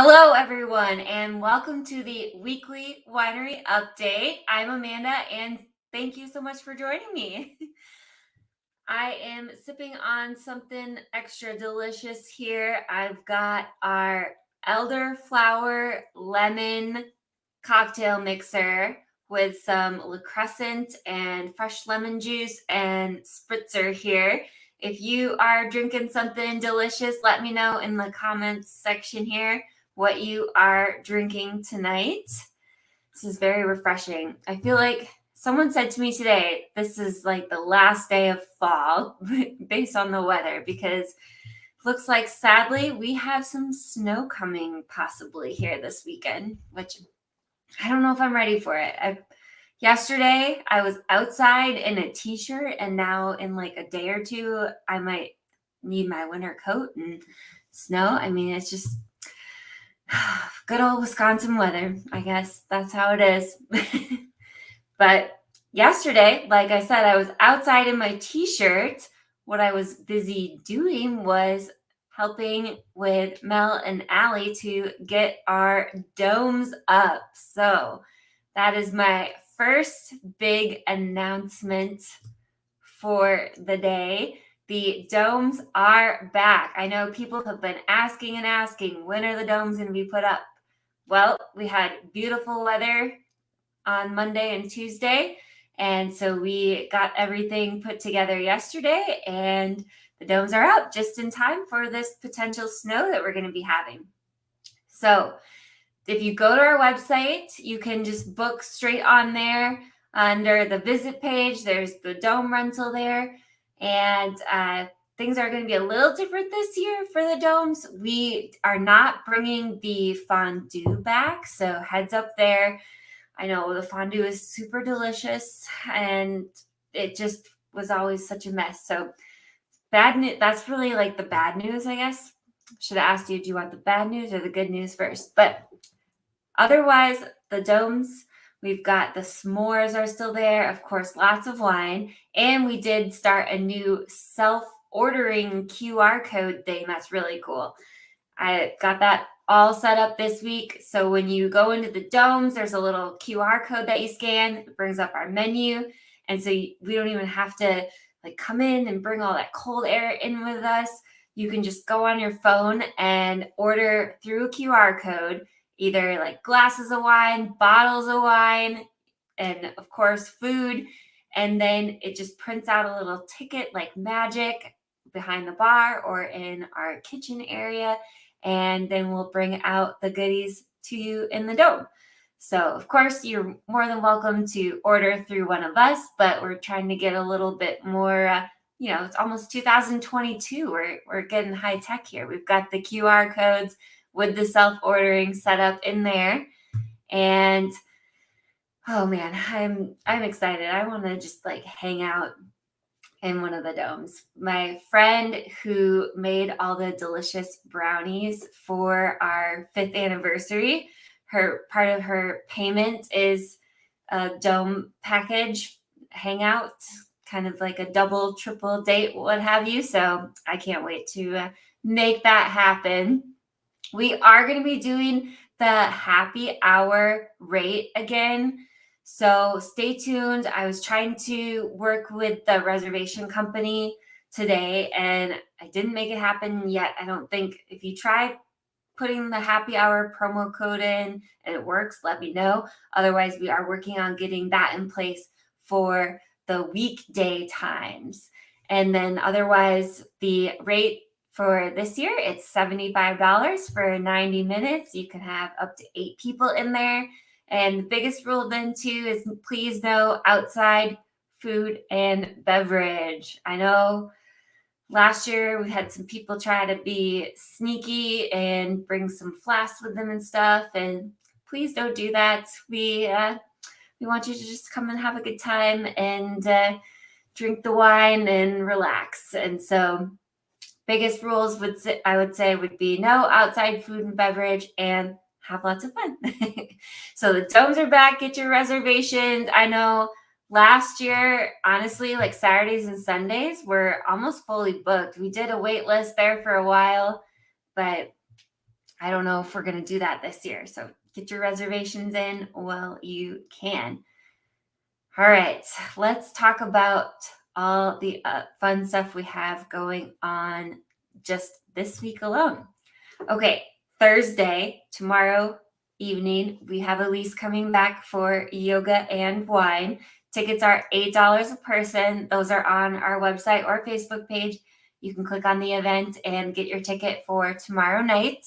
Hello, everyone, and welcome to the weekly winery update. I'm Amanda, and thank you so much for joining me. I am sipping on something extra delicious here. I've got our elderflower lemon cocktail mixer with some Le Crescent and fresh lemon juice and spritzer here. If you are drinking something delicious, let me know in the comments section here what you are drinking tonight. This is very refreshing. I feel like someone said to me today, this is like the last day of fall based on the weather, because it looks like sadly we have some snow coming possibly here this weekend, which I don't know if I'm ready for it. Yesterday I was outside in a t-shirt, and now in like a day or two I might need my winter coat and snow. I mean, it's just good old Wisconsin weather. I guess that's how it is. But yesterday, like I said, I was outside in my t-shirt. What I was busy doing was helping with Mel and Allie to get our domes up. So that is my first big announcement for the day. The domes are back. I know people have been asking and asking, when are the domes going to be put up? Well, we had beautiful weather on Monday and Tuesday, and so we got everything put together yesterday, and the domes are up just in time for this potential snow that we're going to be having. So if you go to our website, you can just book straight on there. Under the visit page, there's the dome rental there. And things are going to be a little different this year for the domes. We are not bringing the fondue back, so heads up there. I know the fondue is super delicious, and it just was always such a mess. So bad news. That's really like the bad news, I guess. Should have asked you, do you want the bad news or the good news first? But otherwise, the domes, we've got the s'mores are still there. Of course, lots of wine. And we did start a new self-ordering QR code thing. That's really cool. I got that all set up this week. So when you go into the domes, there's a little QR code that you scan. It brings up our menu. And so we don't even have to like come in and bring all that cold air in with us. You can just go on your phone and order through a QR code, either like glasses of wine, bottles of wine, and of course food. And then it just prints out a little ticket like magic behind the bar or in our kitchen area. And then we'll bring out the goodies to you in the dome. So, of course, you're more than welcome to order through one of us, but we're trying to get a little bit more, it's almost 2022. We're getting high tech here. We've got the QR codes with the self-ordering set up in there. And, oh man, I'm excited. I want to just like hang out in one of the domes. My friend who made all the delicious brownies for our 5th anniversary, her part of her payment is a dome package hangout, kind of like a double, triple date, what have you. So I can't wait to make that happen. We are going to be doing the happy hour rate again. So stay tuned. I was trying to work with the reservation company today, and I didn't make it happen yet. I don't think. If you try putting the happy hour promo code in and it works, let me know. Otherwise, we are working on getting that in place for the weekday times. And then otherwise, the rate for this year, it's $75 for 90 minutes. You can have up to 8 people in there. And the biggest rule then too is please no outside food and beverage. I know last year we had some people try to be sneaky and bring some flasks with them and stuff. And please don't do that. We want you to just come and have a good time and drink the wine and relax. And so biggest rules I would say would be no outside food and beverage and have lots of fun. So the domes are back. Get your reservations. I know last year, honestly, like Saturdays and Sundays were almost fully booked. We did a wait list there for a while, but I don't know if we're going to do that this year. So get your reservations in while you can. All right, let's talk about all the fun stuff we have going on just this week alone. Okay, Thursday, tomorrow evening, we have Elise coming back for yoga and wine. Tickets are $8 a person. Those are on our website or Facebook page. You can click on the event and get your ticket for tomorrow night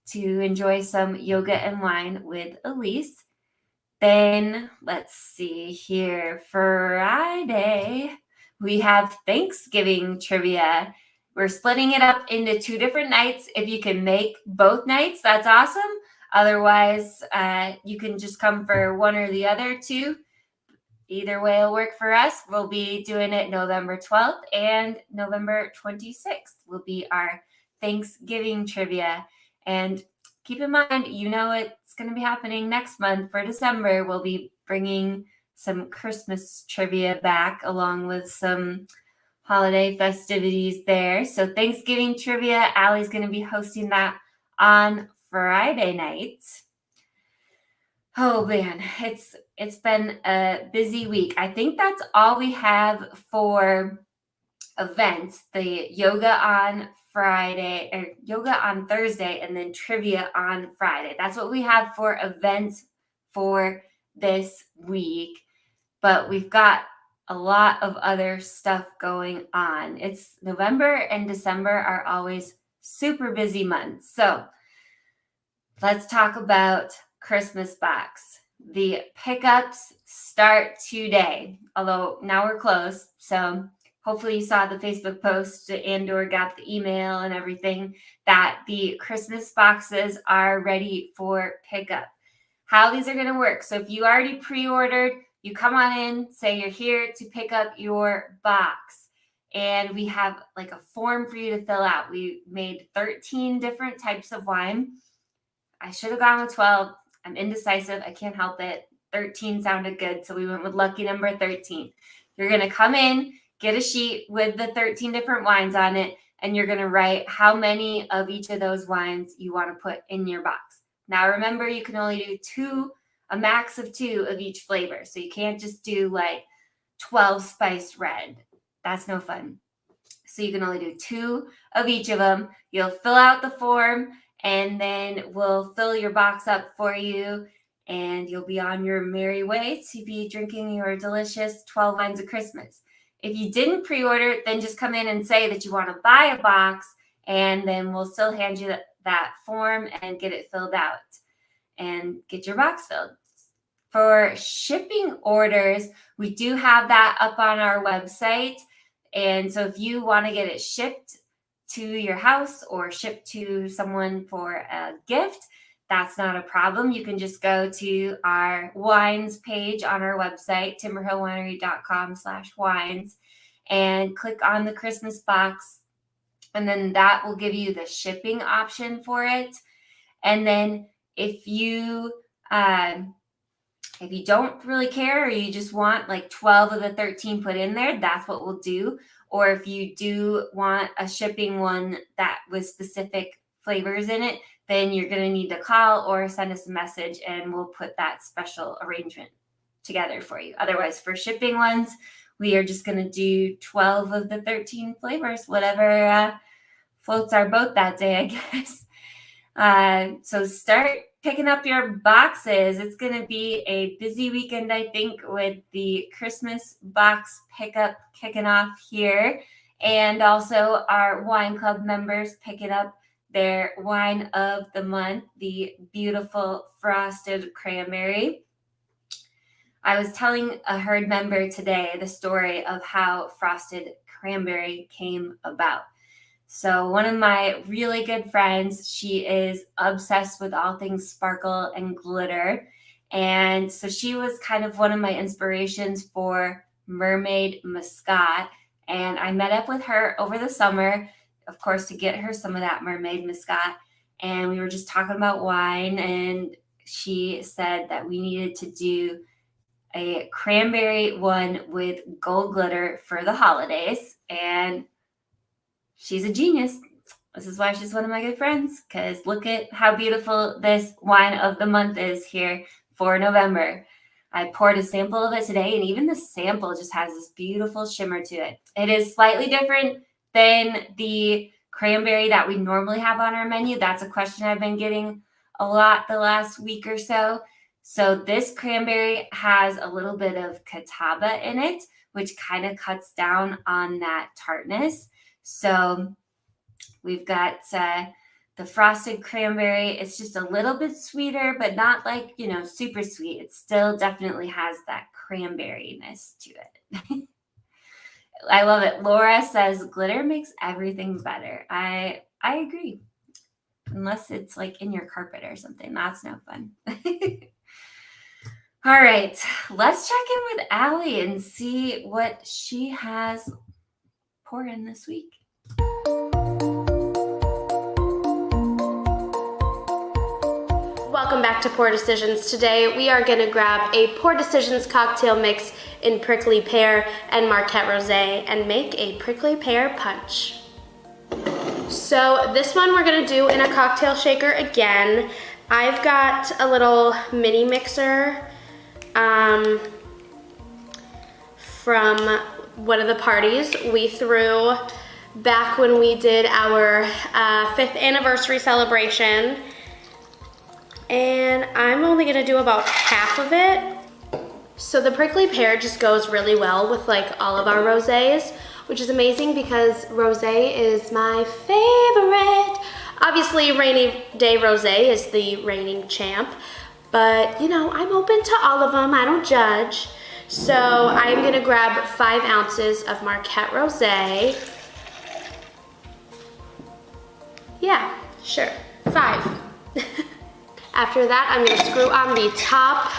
to enjoy some yoga and wine with Elise. Then let's see here. Friday, we have Thanksgiving trivia. We're splitting it up into 2 different nights. If you can make both nights, that's awesome. Otherwise, you can just come for one or the other 2. Either way will work for us. We'll be doing it November 12th and November 26th will be our Thanksgiving trivia. And keep in mind, it's going to be happening next month for December. We'll be bringing some Christmas trivia back along with some holiday festivities there. So Thanksgiving trivia, Allie's going to be hosting that on Friday night. Oh man, it's been a busy week. I think that's all we have for events. The yoga on Friday or yoga on Thursday and then trivia on Friday. That's what we have for events for this week. But we've got a lot of other stuff going on. It's November and December are always super busy months. So let's talk about Christmas box. The pickups start today, although now we're closed. So hopefully you saw the Facebook post and or got the email and everything that the Christmas boxes are ready for pickup. How these are going to work. So if you already pre-ordered, you come on in, say you're here to pick up your box. And we have like a form for you to fill out. We made 13 different types of wine. I should have gone with 12. I'm indecisive. I can't help it. 13 sounded good, so we went with lucky number 13. You're going to come in, get a sheet with the 13 different wines on it, and you're going to write how many of each of those wines you want to put in your box. Now, remember, you can only do a max of 2 of each flavor, so you can't just do like 12 spiced red. That's no fun. So you can only do 2 of each of them. You'll fill out the form, and then we'll fill your box up for you, and you'll be on your merry way to be drinking your delicious 12 wines of Christmas. If you didn't pre-order, then just come in and say that you want to buy a box, and then we'll still hand you that form and get it filled out and get your box filled. For shipping orders, we do have that up on our website. And so if you want to get it shipped to your house or shipped to someone for a gift, that's not a problem. You can just go to our wines page on our website, timberhillwinery.com/wines, and click on the Christmas box. And then that will give you the shipping option for it. And then if you don't really care or you just want like 12 of the 13 put in there, that's what we'll do. Or if you do want a shipping one that with specific flavors in it, then you're going to need to call or send us a message and we'll put that special arrangement together for you. Otherwise, for shipping ones, we are just going to do 12 of the 13 flavors, whatever floats our boat that day, I guess. So start picking up your boxes. It's going to be a busy weekend, I think, with the Christmas box pickup kicking off here. And also our wine club members picking up their wine of the month, the beautiful frosted cranberry. I was telling a herd member today the story of how frosted cranberry came about. So one of my really good friends, she is obsessed with all things sparkle and glitter. And so she was kind of one of my inspirations for Mermaid Muscat. And I met up with her over the summer, of course, to get her some of that Mermaid Muscat. And we were just talking about wine. And she said that we needed to do a cranberry one with gold glitter for the holidays. And she's a genius. This is why she's one of my good friends, because look at how beautiful this wine of the month is here for November. I poured a sample of it today, and even the sample just has this beautiful shimmer to it. It is slightly different than the cranberry that we normally have on our menu. That's a question I've been getting a lot the last week or so. So this cranberry has a little bit of catawba in it, which kind of cuts down on that tartness. So we've got the frosted cranberry. It's just a little bit sweeter, but not like, super sweet. It still definitely has that cranberryness to it. I love it. Laura says glitter makes everything better. I agree. Unless it's like in your carpet or something. That's no fun. All right. Let's check in with Allie and see what she has pouring this week. Welcome back to Pour Decisions. Today we are going to grab a Pour Decisions cocktail mix in prickly pear and Marquette Rosé and make a prickly pear punch. So this one we're going to do in a cocktail shaker again. I've got a little mini mixer from one of the parties we threw back when we did our 5th anniversary celebration. And I'm only gonna do about half of it. So the prickly pear just goes really well with like all of our rosés, which is amazing because rosé is my favorite. Obviously, rainy day rosé is the reigning champ, but I'm open to all of them. I don't judge. So I'm gonna grab 5 ounces of Marquette Rosé. Yeah, sure, 5. After that, I'm gonna screw on the top.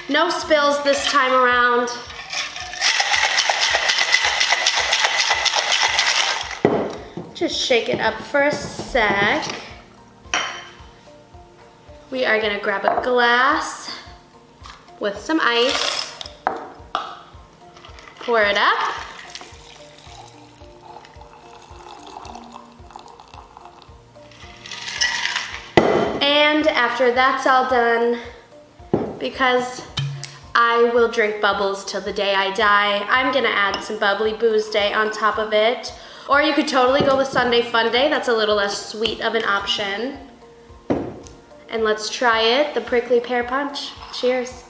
No spills this time around. Just shake it up for a sec. We are gonna grab a glass with some ice. Pour it up. And after that's all done, because I will drink bubbles till the day I die, I'm gonna add some bubbly booze day on top of it. Or you could totally go with Sunday Fun Day. That's a little less sweet of an option. And let's try it, the prickly pear punch. Cheers.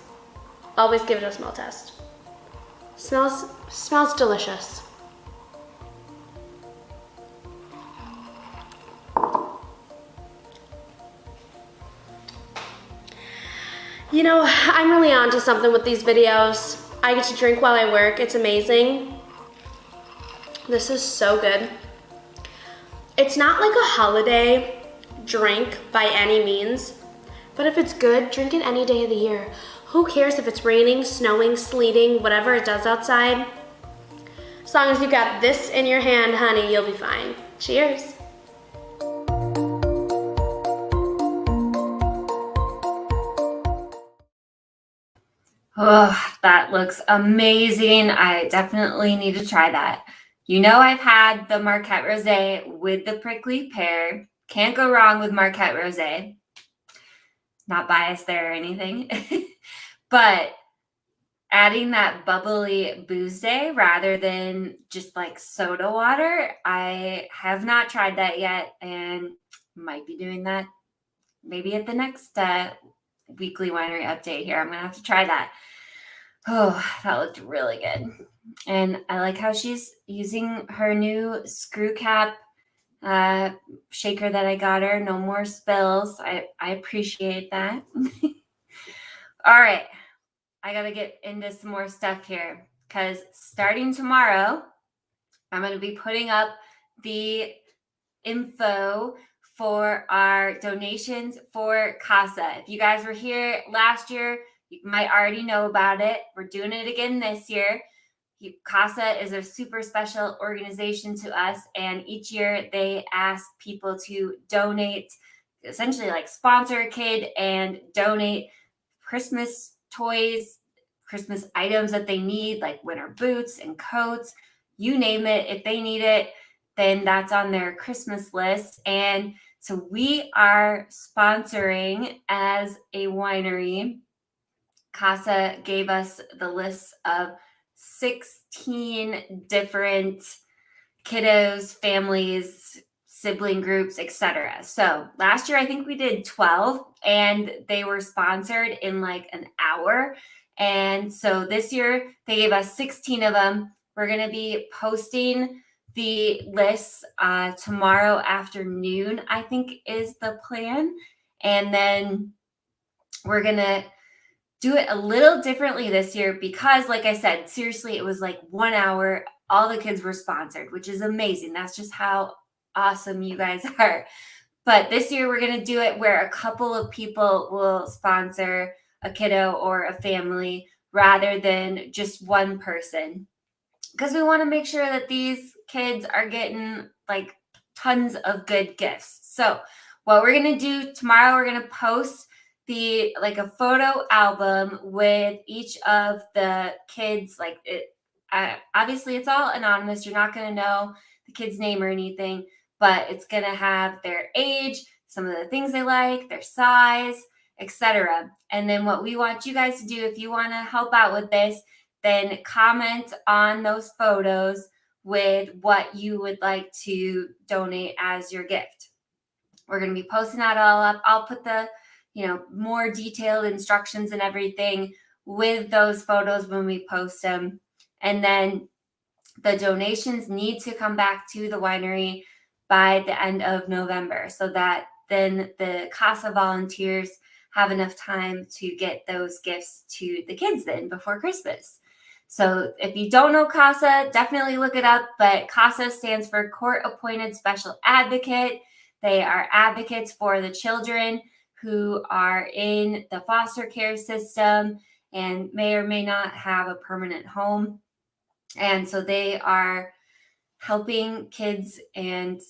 Always give it a smell test. Smells delicious. I'm really on to something with these videos. I get to drink while I work. It's amazing. This is so good. It's not like a holiday drink by any means, but if it's good, drink it any day of the year. Who cares if it's raining, snowing, sleeting, whatever it does outside? As long as you got this in your hand, honey, you'll be fine. Cheers. Oh, that looks amazing. I definitely need to try that. I've had the Marquette Rosé with the prickly pear. Can't go wrong with Marquette Rosé. Not biased there or anything. But adding that bubbly booze day rather than just like soda water, I have not tried that yet and might be doing that maybe at the next weekly winery update here. I'm going to have to try that. Oh, that looked really good. And I like how she's using her new screw cap shaker that I got her. No more spills. I appreciate that. All right. I got to get into some more stuff here because starting tomorrow, I'm going to be putting up the info for our donations for CASA. If you guys were here last year, you might already know about it. We're doing it again this year. CASA is a super special organization to us, and each year they ask people to donate, essentially like sponsor a kid and donate Christmas toys, Christmas items that they need, like winter boots and coats, you name it. If they need it, then that's on their Christmas list. And so we are sponsoring as a winery. CASA gave us the list of 16 different kiddos, families, sibling groups, etc. So last year, I think we did 12 and they were sponsored in like an hour. And so this year they gave us 16 of them. We're going to be posting the lists tomorrow afternoon, I think is the plan. And then we're going to do it a little differently this year because, like I said, seriously, it was like 1 hour. All the kids were sponsored, which is amazing. That's just how awesome you guys are. But this year, we're going to do it where a couple of people will sponsor a kiddo or a family rather than just one person. Because we want to make sure that these kids are getting like tons of good gifts. So what we're going to do tomorrow, we're going to post like a photo album with each of the kids. Like it, obviously it's all anonymous. You're not going to know the kid's name or anything, but it's going to have their age, some of the things they like, their size, etc. And then what we want you guys to do, if you want to help out with this, then comment on those photos with what you would like to donate as your gift. We're going to be posting that all up. I'll put the more detailed instructions and everything with those photos when we post them. And then the donations need to come back to the winery by the end of November so that then the CASA volunteers have enough time to get those gifts to the kids then before Christmas. So if you don't know CASA, definitely look it up. But CASA stands for Court Appointed Special Advocate. They are advocates for the children who are in the foster care system and may or may not have a permanent home. And so they are helping kids, and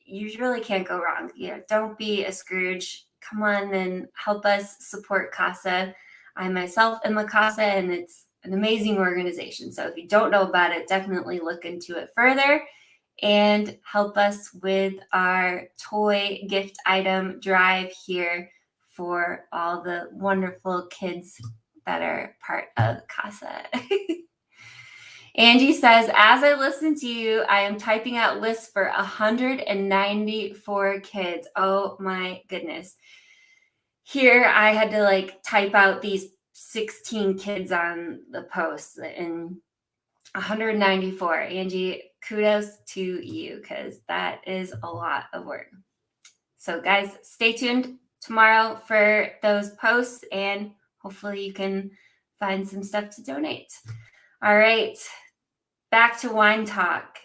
you really can't go wrong. Don't be a Scrooge. Come on and help us support CASA. I myself am a CASA, and it's an amazing organization. So if you don't know about it, definitely look into it further and help us with our toy gift item drive here for all the wonderful kids that are part of CASA. Angie says, as I listen to you, I am typing out lists for 194 kids. Oh my goodness. Here I had to type out these 16 kids on the post and 194. Angie, kudos to you because that is a lot of work. So guys, stay tuned tomorrow for those posts and hopefully you can find some stuff to donate. All right, back to wine talk.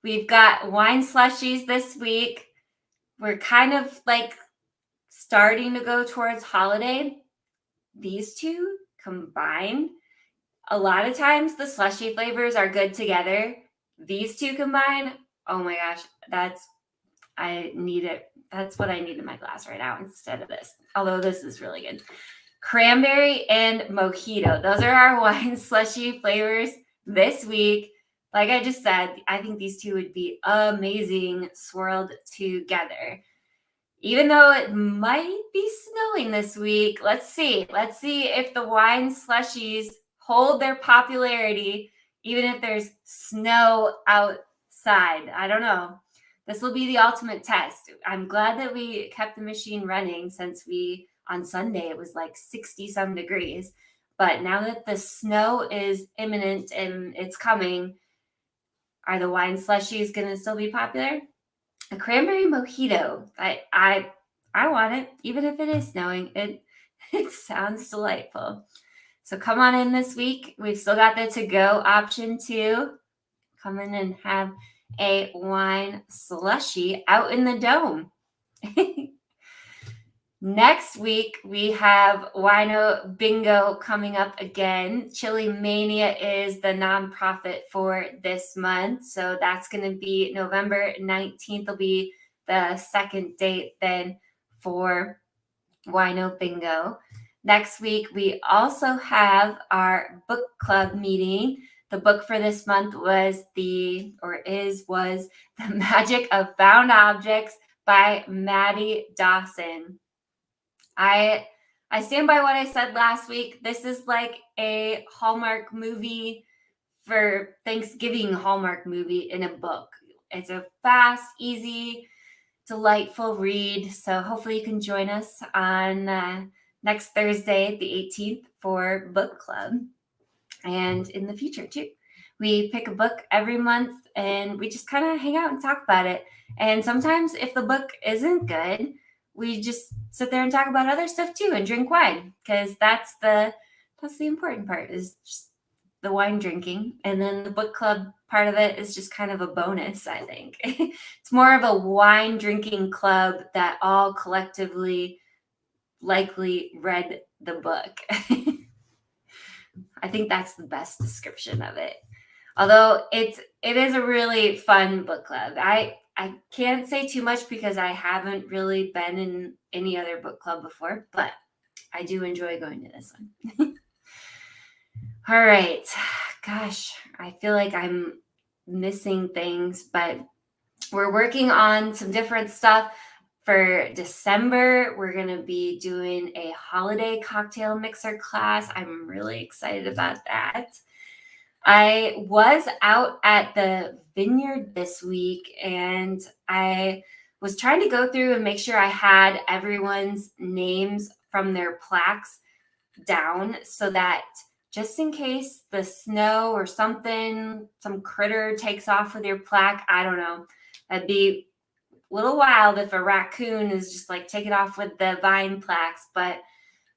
We've got wine slushies this week. We're kind of starting to go towards holiday. These two combined, a lot of times the slushy flavors are good together. These two combined, oh my gosh, I need it. That's what I need in my glass right now instead of this. Although this is really good. Cranberry and mojito. Those are our wine slushy flavors this week. Like I just said, I think these two would be amazing swirled together. Even though it might be snowing this week, let's see. Let's see if the wine slushies hold their popularity, even if there's snow outside. I don't know. This will be the ultimate test. I'm glad that we kept the machine running since on Sunday, it was like 60 some degrees. But now that the snow is imminent and it's coming, are the wine slushies going to still be popular? A cranberry mojito. I want it, even if it is snowing. It sounds delightful. So come on in this week. We've still got the to-go option too. Come in and have a wine slushie out in the dome. Next week, we have Wino Bingo coming up again. Chili Mania is the nonprofit for this month. So that's going to be November 19th will be the second date then for Wino Bingo. Next week, we also have our book club meeting. The book for this month was The Magic of Found Objects by Maddie Dawson. I stand by what I said last week. This is like a Hallmark movie for Thanksgiving, Hallmark movie in a book. It's a fast, easy, delightful read. So hopefully you can join us on next Thursday, the 18th, for book club, and in the future too. We pick a book every month and we just kind of hang out and talk about it. And sometimes if the book isn't good, we just sit there and talk about other stuff too and drink wine, because that's the important part, is just the wine drinking. And then the book club part of it is just kind of a bonus, I think. It's more of a wine drinking club that all collectively likely read the book. I think that's the best description of it. Although it is a really fun book club. I can't say too much because I haven't really been in any other book club before, but I do enjoy going to this one. All right. Gosh, I feel like I'm missing things, but we're working on some different stuff. For December, we're going to be doing a holiday cocktail mixer class. I'm really excited about that. I was out at the vineyard this week and I was trying to go through and make sure I had everyone's names from their plaques down, so that just in case the snow or something, some critter takes off with your plaque, I don't know, that'd be a little wild if a raccoon is just like taking off with the vine plaques. But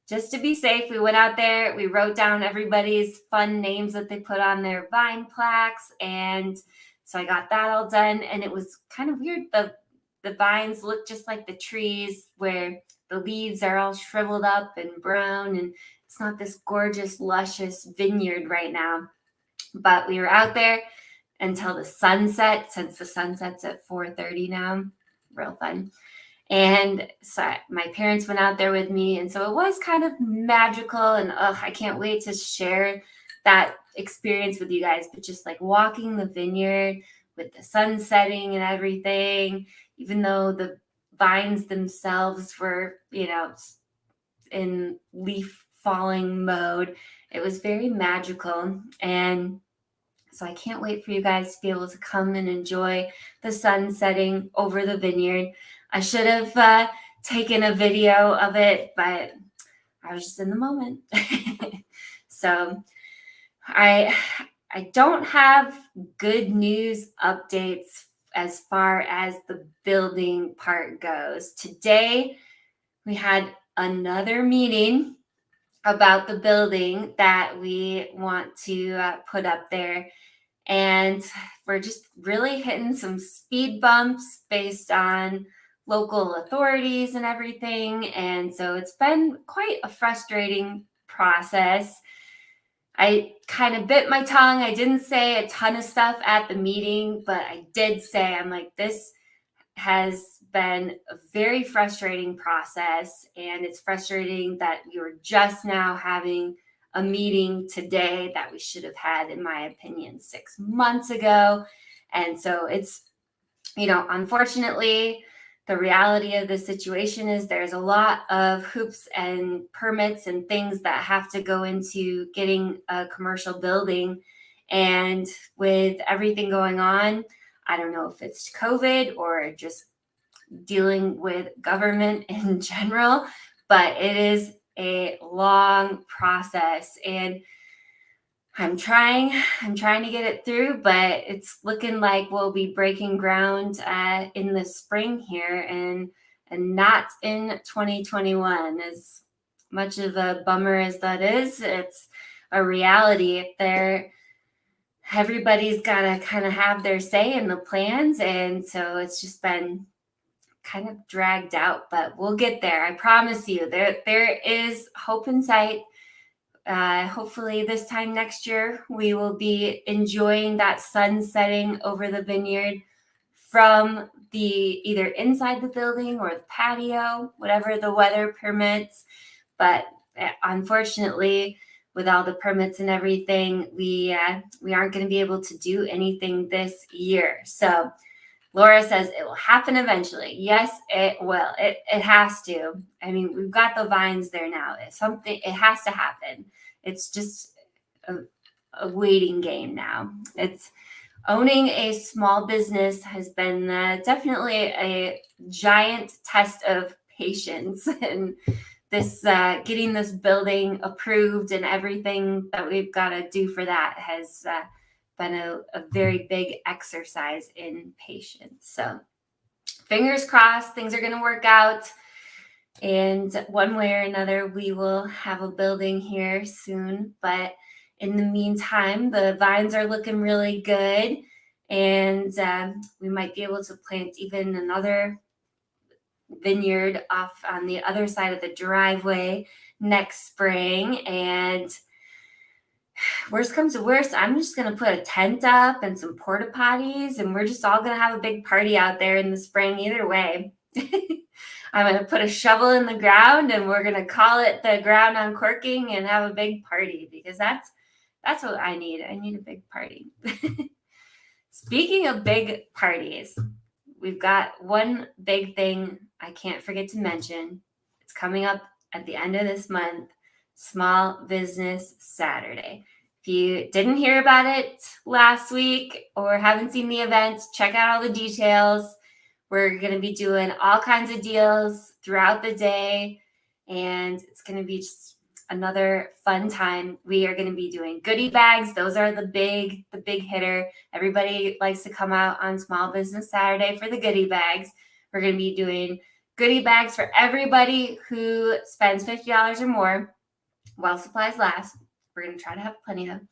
just to be safe, we went out there, we wrote down everybody's fun names that they put on their vine plaques. And so I got that all done. And it was kind of weird. The vines look just like the trees, where the leaves are all shriveled up and brown. And it's not this gorgeous, luscious vineyard right now. But we were out there until the sunset, since the sunset's at 4:30 now. Real fun. And so my parents went out there with me. And so it was kind of magical. And I can't wait to share that experience with you guys. But just like walking the vineyard with the sun setting and everything, even though the vines themselves were, in leaf falling mode, it was very magical. And so I can't wait for you guys to be able to come and enjoy the sun setting over the vineyard. I should have taken a video of it, but I was just in the moment. So I don't have good news updates as far as the building part goes. Today, we had another meeting about the building that we want to put up there. And we're just really hitting some speed bumps based on local authorities and everything. And so it's been quite a frustrating process. I kind of bit my tongue. I didn't say a ton of stuff at the meeting, but I did say, I'm like, this has been a very frustrating process. And it's frustrating that we were just now having a meeting today that we should have had, in my opinion, 6 months ago. And so it's, unfortunately, the reality of the situation is there's a lot of hoops and permits and things that have to go into getting a commercial building. And with everything going on, I don't know if it's COVID or just dealing with government in general, but it is a long process, and I'm trying to get it through, but it's looking like we'll be breaking ground in the spring here, and not in 2021. As much of a bummer as that is, it's a reality. Everybody's got to kind of have their say in the plans, and so it's just been kind of dragged out, but we'll get there. I promise you, there is hope in sight. Hopefully this time next year, we will be enjoying that sun setting over the vineyard from either inside the building or the patio, whatever the weather permits. But unfortunately, with all the permits and everything, we aren't going to be able to do anything this year. So Laura says it will happen eventually. Yes, it will. It has to. I mean, we've got the vines there now. It has to happen. It's just a waiting game now. It's owning a small business has been definitely a giant test of patience, and this getting this building approved and everything that we've got to do for that has been a very big exercise in patience. So fingers crossed, things are going to work out. And one way or another, we will have a building here soon. But in the meantime, the vines are looking really good. And we might be able to plant even another vineyard off on the other side of the driveway next spring. And worst comes to worst, I'm just going to put a tent up and some porta potties, and we're just all going to have a big party out there in the spring either way. I'm going to put a shovel in the ground, and we're going to call it the ground uncorking and have a big party, because that's what I need. I need a big party. Speaking of big parties, we've got one big thing I can't forget to mention. It's coming up at the end of this month, Small Business Saturday. If you didn't hear about it last week or haven't seen the event, check out all the details. We're going to be doing all kinds of deals throughout the day, and it's going to be just another fun time. We are going to be doing goodie bags. Those are the big hitter. Everybody likes to come out on Small Business Saturday for the goodie bags. We're going to be doing goodie bags for everybody who spends $50 or more while supplies last. We're going to try to have plenty of them.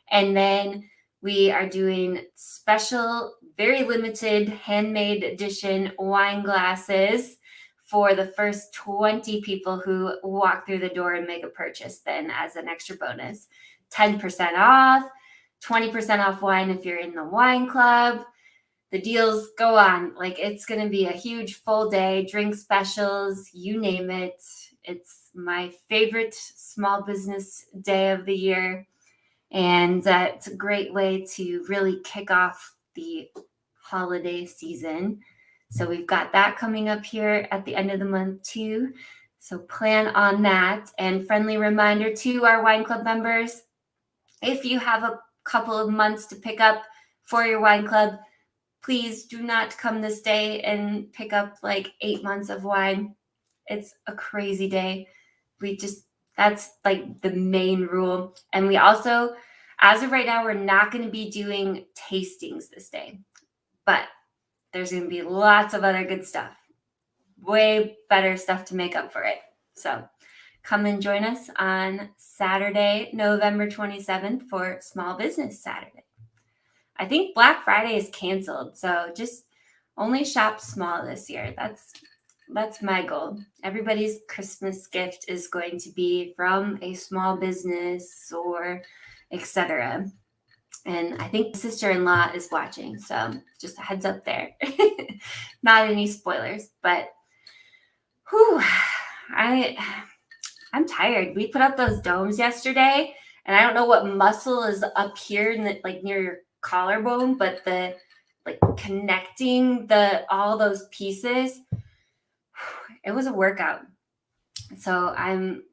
And then we are doing special, very limited, handmade edition wine glasses for the first 20 people who walk through the door and make a purchase, then as an extra bonus. 10% off, 20% off wine if you're in the wine club. The deals go on. Like, it's going to be a huge full day, drink specials, you name it. It's my favorite small business day of the year. And it's a great way to really kick off the holiday season. So we've got that coming up here at the end of the month too. So plan on that. And friendly reminder to our wine club members, if you have a couple of months to pick up for your wine club, please do not come this day and pick up like 8 months of wine. It's a crazy day. That's like the main rule. And we also, as of right now, we're not going to be doing tastings this day, but there's going to be lots of other good stuff, way better stuff to make up for it. So come and join us on Saturday, November 27th for Small Business Saturday. I think Black Friday is canceled, so just only shop small this year. That's my goal. Everybody's Christmas gift is going to be from a small business or etc. And I think sister-in-law is watching, so just a heads up there. Not any spoilers, but whew, I'm tired. We put up those domes yesterday, and I don't know what muscle is up here in the, like near your collarbone, but the like connecting all those pieces, it was a workout. So I'm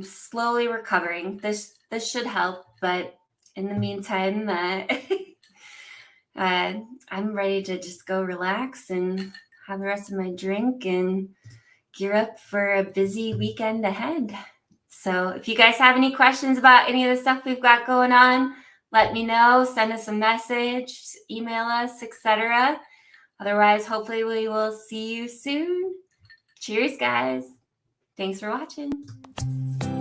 slowly recovering. This should help, but in the meantime, I'm ready to just go relax and have the rest of my drink and gear up for a busy weekend ahead. So if you guys have any questions about any of the stuff we've got going on, let me know. Send us a message, email us, etc. Otherwise, hopefully we will see you soon. Cheers, guys. Thanks for watching.